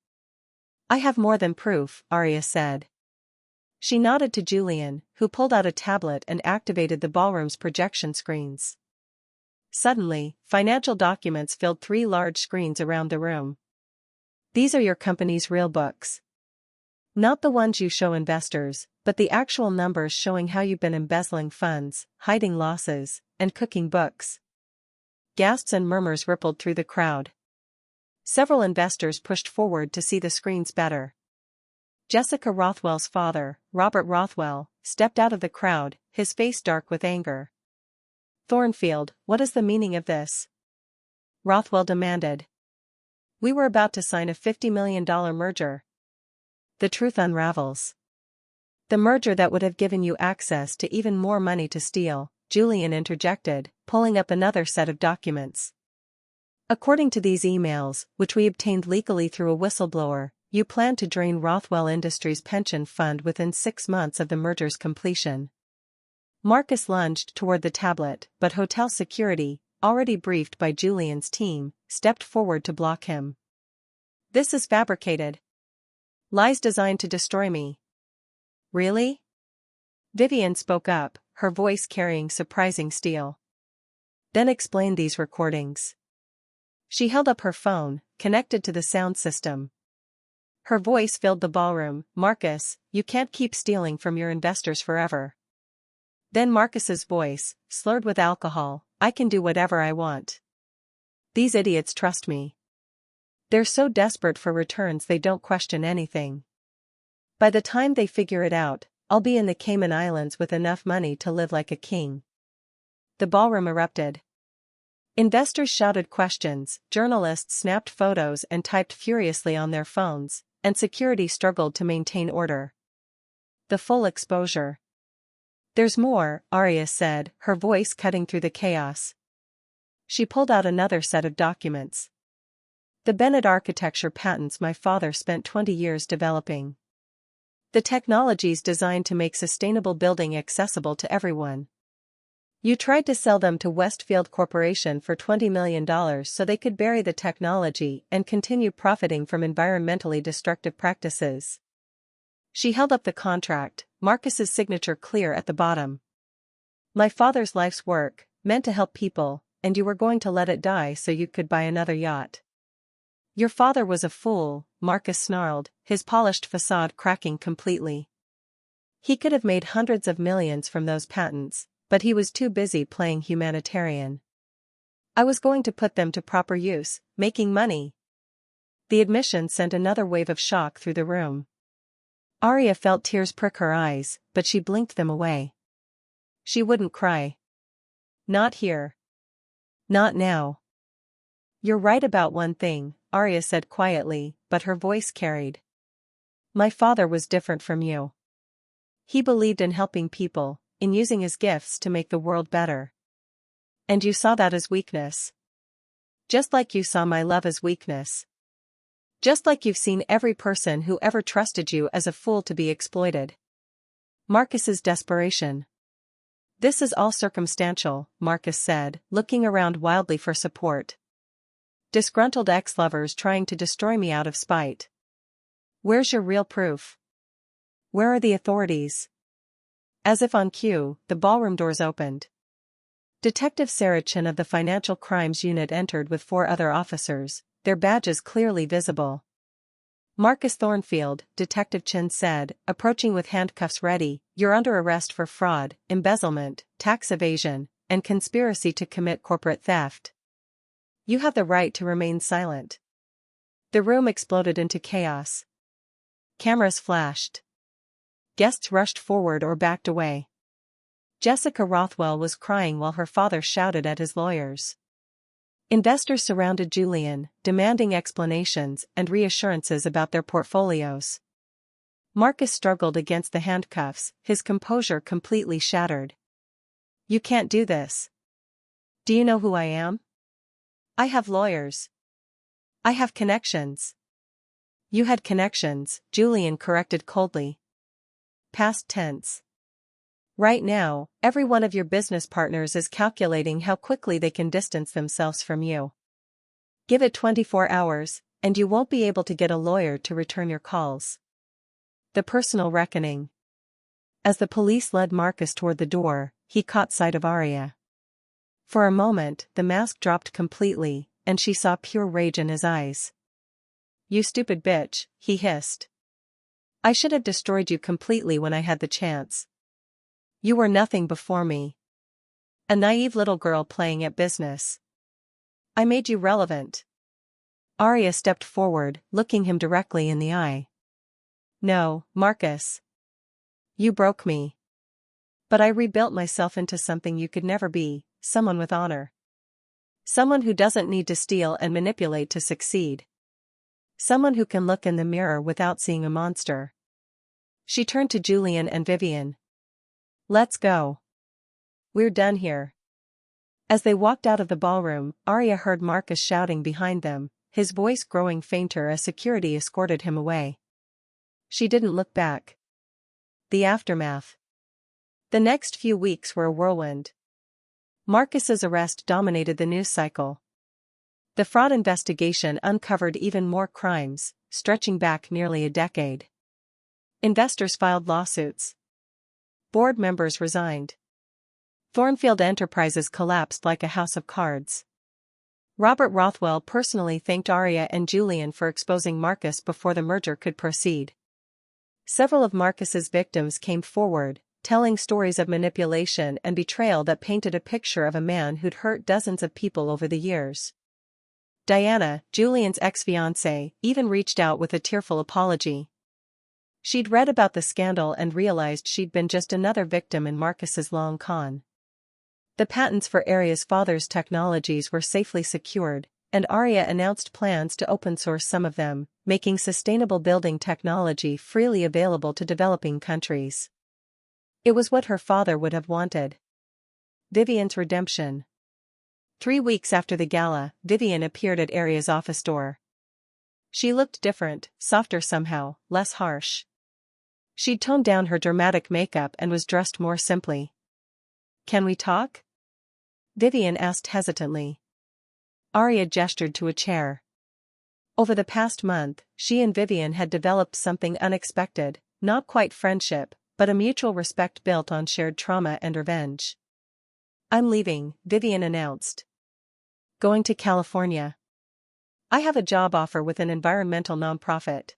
"I have more than proof," Arya said. She nodded to Julian, who pulled out a tablet and activated the ballroom's projection screens. Suddenly, financial documents filled 3 large screens around the room. "These are your company's real books. Not the ones you show investors, but the actual numbers showing how you've been embezzling funds, hiding losses, and cooking books." Gasps and murmurs rippled through the crowd. Several investors pushed forward to see the screens better. Jessica Rothwell's father, Robert Rothwell, stepped out of the crowd, his face dark with anger. "Thornfield, what is the meaning of this?" Rothwell demanded. "We were about to sign a $50 million merger. The truth unravels." "The merger that would have given you access to even more money to steal," Julian interjected, pulling up another set of documents. "According to these emails, which we obtained legally through a whistleblower, you plan to drain Rothwell Industries' pension fund within 6 months of the merger's completion." Marcus lunged toward the tablet, but hotel security, already briefed by Julian's team, stepped forward to block him. "This is fabricated. Lies designed to destroy me." "Really?" Vivian spoke up, her voice carrying surprising steel. "Then explain these recordings." She held up her phone, connected to the sound system. Her voice filled the ballroom. "Marcus, you can't keep stealing from your investors forever." Then Marcus's voice, slurred with alcohol, "I can do whatever I want. These idiots trust me. They're so desperate for returns they don't question anything. By the time they figure it out, I'll be in the Cayman Islands with enough money to live like a king." The ballroom erupted. Investors shouted questions, journalists snapped photos and typed furiously on their phones, and security struggled to maintain order. The full exposure. "There's more," Arya said, her voice cutting through the chaos. She pulled out another set of documents. "The Bennett architecture patents my father spent 20 years developing. The technology's designed to make sustainable building accessible to everyone. You tried to sell them to Westfield Corporation for $20 million so they could bury the technology and continue profiting from environmentally destructive practices. She held up the contract, Marcus's signature clear at the bottom. My father's life's work, meant to help people, and you were going to let it die so you could buy another yacht. Your father was a fool, Marcus snarled, his polished facade cracking completely. He could have made hundreds of millions from those patents, but he was too busy playing humanitarian. I was going to put them to proper use, making money. The admission sent another wave of shock through the room. Arya felt tears prick her eyes, but she blinked them away. She wouldn't cry. Not here. Not now. You're right about one thing, Arya said quietly, but her voice carried. My father was different from you. He believed in helping people, in using his gifts to make the world better. And you saw that as weakness. Just like you saw my love as weakness. Just like you've seen every person who ever trusted you as a fool to be exploited. Marcus's desperation. This is all circumstantial, Marcus said, looking around wildly for support. Disgruntled ex-lovers trying to destroy me out of spite. Where's your real proof? Where are the authorities? As if on cue, the ballroom doors opened. Detective Sarah Chin of the Financial Crimes Unit entered with 4 other officers, their badges clearly visible. Marcus Thornfield, Detective Chin said, approaching with handcuffs ready, you're under arrest for fraud, embezzlement, tax evasion, and conspiracy to commit corporate theft. You have the right to remain silent. The room exploded into chaos. Cameras flashed. Guests rushed forward or backed away. Jessica Rothwell was crying while her father shouted at his lawyers. Investors surrounded Julian, demanding explanations and reassurances about their portfolios. Marcus struggled against the handcuffs, his composure completely shattered. You can't do this. Do you know who I am? I have lawyers. I have connections. You had connections, Julian corrected coldly. Past tense. Right now, every one of your business partners is calculating how quickly they can distance themselves from you. Give it 24 hours, and you won't be able to get a lawyer to return your calls. The personal reckoning. As the police led Marcus toward the door, he caught sight of Arya. For a moment, the mask dropped completely, and she saw pure rage in his eyes. You stupid bitch, he hissed. I should have destroyed you completely when I had the chance. You were nothing before me. A naive little girl playing at business. I made you relevant. Arya stepped forward, looking him directly in the eye. No, Marcus. You broke me. But I rebuilt myself into something you could never be, someone with honor. Someone who doesn't need to steal and manipulate to succeed. Someone who can look in the mirror without seeing a monster. She turned to Julian and Vivian. Let's go. We're done here. As they walked out of the ballroom, Arya heard Marcus shouting behind them, his voice growing fainter as security escorted him away. She didn't look back. The aftermath. The next few weeks were a whirlwind. Marcus's arrest dominated the news cycle. The fraud investigation uncovered even more crimes, stretching back nearly a decade. Investors filed lawsuits. Board members resigned. Thornfield Enterprises collapsed like a house of cards. Robert Rothwell personally thanked Arya and Julian for exposing Marcus before the merger could proceed. Several of Marcus's victims came forward, telling stories of manipulation and betrayal that painted a picture of a man who'd hurt dozens of people over the years. Diana, Julian's ex-fiancée, even reached out with a tearful apology. She'd read about the scandal and realized she'd been just another victim in Marcus's long con. The patents for Arya's father's technologies were safely secured, and Arya announced plans to open-source some of them, making sustainable building technology freely available to developing countries. It was what her father would have wanted. Vivian's redemption. 3 weeks after the gala, Vivian appeared at Arya's office door. She looked different, softer somehow, less harsh. She'd toned down her dramatic makeup and was dressed more simply. Can we talk? Vivian asked hesitantly. Arya gestured to a chair. Over the past month, she and Vivian had developed something unexpected, not quite friendship, but a mutual respect built on shared trauma and revenge. I'm leaving, Vivian announced. Going to California. I have a job offer with an environmental nonprofit.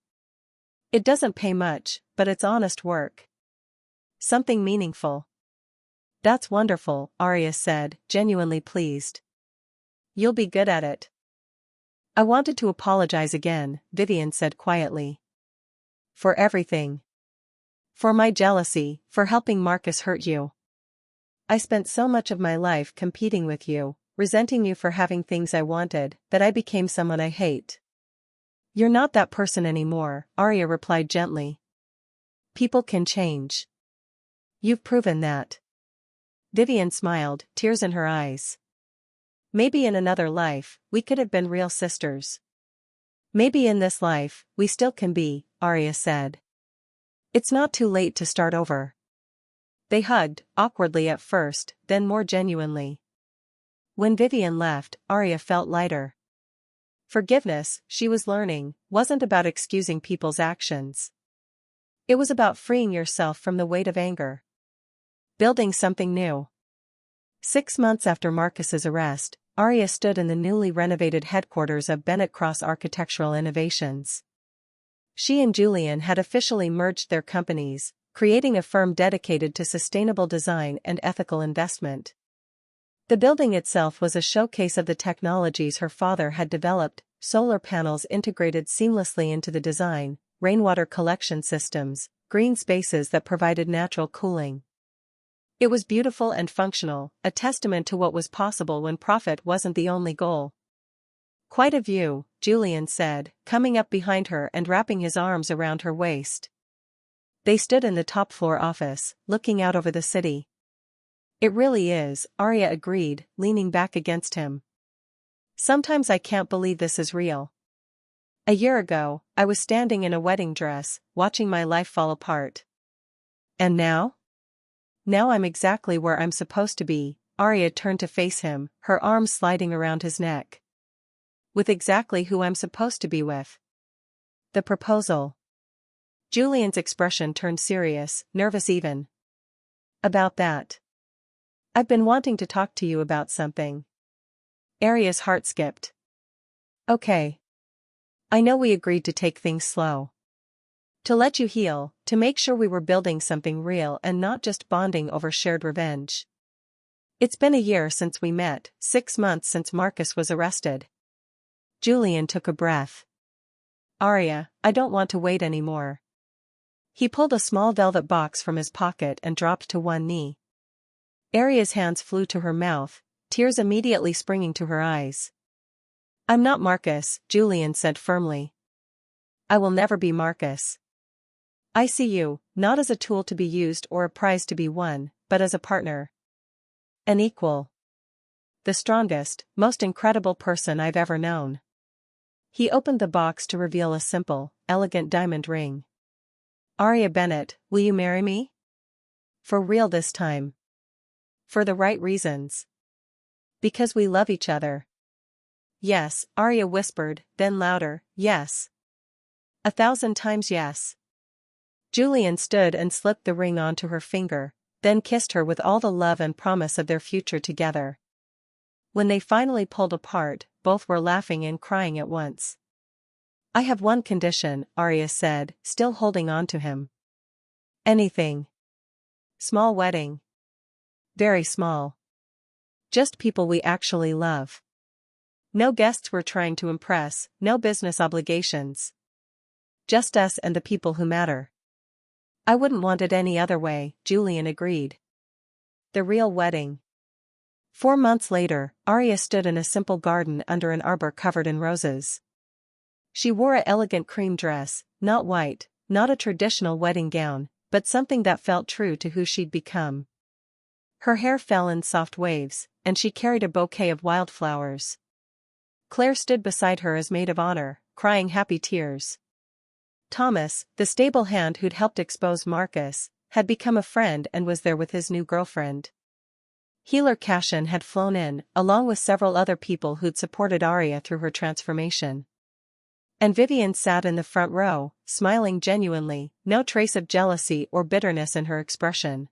It doesn't pay much, but it's honest work. Something meaningful. That's wonderful, Arya said, genuinely pleased. You'll be good at it. I wanted to apologize again, Vivian said quietly. For everything. For my jealousy, for helping Marcus hurt you. I spent so much of my life competing with you, resenting you for having things I wanted, that I became someone I hate. You're not that person anymore, Arya replied gently. People can change. You've proven that. Vivian smiled, tears in her eyes. Maybe in another life, we could have been real sisters. Maybe in this life, we still can be, Arya said. It's not too late to start over. They hugged, awkwardly at first, then more genuinely. When Vivian left, Arya felt lighter. Forgiveness, she was learning, wasn't about excusing people's actions. It was about freeing yourself from the weight of anger. Building something new. 6 months after Marcus's arrest, Arya stood in the newly renovated headquarters of Bennett Cross Architectural Innovations. She and Julian had officially merged their companies, creating a firm dedicated to sustainable design and ethical investment. The building itself was a showcase of the technologies her father had developed: solar panels integrated seamlessly into the design, rainwater collection systems, green spaces that provided natural cooling. It was beautiful and functional, a testament to what was possible when profit wasn't the only goal. Quite a view, Julian said, coming up behind her and wrapping his arms around her waist. They stood in the top-floor office, looking out over the city. It really is, Arya agreed, leaning back against him. Sometimes I can't believe this is real. A year ago, I was standing in a wedding dress, watching my life fall apart. And now? Now I'm exactly where I'm supposed to be. Arya turned to face him, her arms sliding around his neck. With exactly who I'm supposed to be with. The proposal. Julian's expression turned serious, nervous even. About that. I've been wanting to talk to you about something. Arya's heart skipped. Okay. I know we agreed to take things slow. To let you heal, to make sure we were building something real and not just bonding over shared revenge. It's been a year since we met, 6 months since Marcus was arrested. Julian took a breath. Arya, I don't want to wait anymore. He pulled a small velvet box from his pocket and dropped to one knee. Arya's hands flew to her mouth, tears immediately springing to her eyes. I'm not Marcus, Julian said firmly. I will never be Marcus. I see you, not as a tool to be used or a prize to be won, but as a partner. An equal. The strongest, most incredible person I've ever known. He opened the box to reveal a simple, elegant diamond ring. Arya Bennett, will you marry me? For real this time. For the right reasons. Because we love each other. Yes, Arya whispered, then louder, yes. 1,000 times yes. Julian stood and slipped the ring onto her finger, then kissed her with all the love and promise of their future together. When they finally pulled apart, both were laughing and crying at once. I have one condition, Arya said, still holding on to him. Anything. Small wedding. Very small. Just people we actually love. No guests we're trying to impress, no business obligations. Just us and the people who matter. I wouldn't want it any other way, Julian agreed. The real wedding. 4 months later, Arya stood in a simple garden under an arbor covered in roses. She wore an elegant cream dress, not white, not a traditional wedding gown, but something that felt true to who she'd become. Her hair fell in soft waves, and she carried a bouquet of wildflowers. Claire stood beside her as maid of honor, crying happy tears. Thomas, the stable hand who'd helped expose Marcus, had become a friend and was there with his new girlfriend. Healer Cashin had flown in, along with several other people who'd supported Arya through her transformation. And Vivian sat in the front row, smiling genuinely, no trace of jealousy or bitterness in her expression.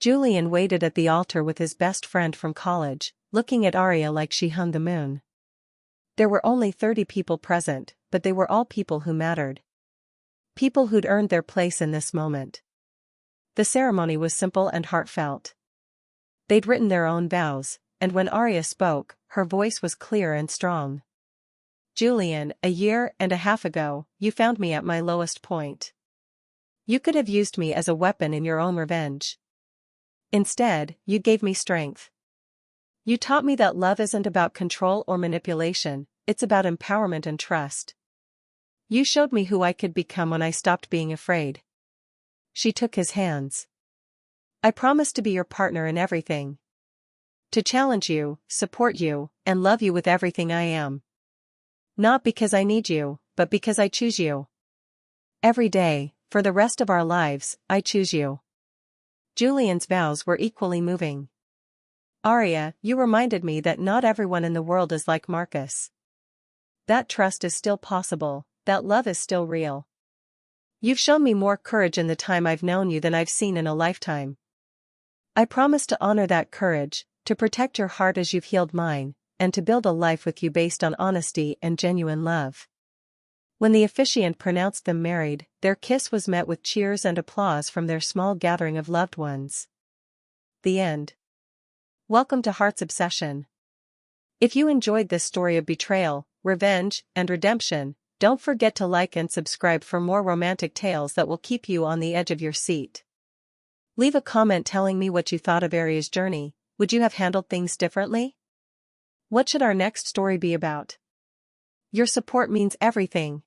Julian waited at the altar with his best friend from college, looking at Arya like she hung the moon. There were only 30 people present, but they were all people who mattered. People who'd earned their place in this moment. The ceremony was simple and heartfelt. They'd written their own vows, and when Arya spoke, her voice was clear and strong. Julian, a year and a half ago, you found me at my lowest point. You could have used me as a weapon in your own revenge. Instead, you gave me strength. You taught me that love isn't about control or manipulation, it's about empowerment and trust. You showed me who I could become when I stopped being afraid. She took his hands. I promise to be your partner in everything. To challenge you, support you, and love you with everything I am. Not because I need you, but because I choose you. Every day, for the rest of our lives, I choose you. Julian's vows were equally moving. Arya, you reminded me that not everyone in the world is like Marcus. That trust is still possible, that love is still real. You've shown me more courage in the time I've known you than I've seen in a lifetime. I promise to honor that courage, to protect your heart as you've healed mine, and to build a life with you based on honesty and genuine love. When the officiant pronounced them married, their kiss was met with cheers and applause from their small gathering of loved ones. The end. Welcome to Heart's Obsession. If you enjoyed this story of betrayal, revenge, and redemption, don't forget to like and subscribe for more romantic tales that will keep you on the edge of your seat. Leave a comment telling me what you thought of Arya's journey. Would you have handled things differently? What should our next story be about? Your support means everything.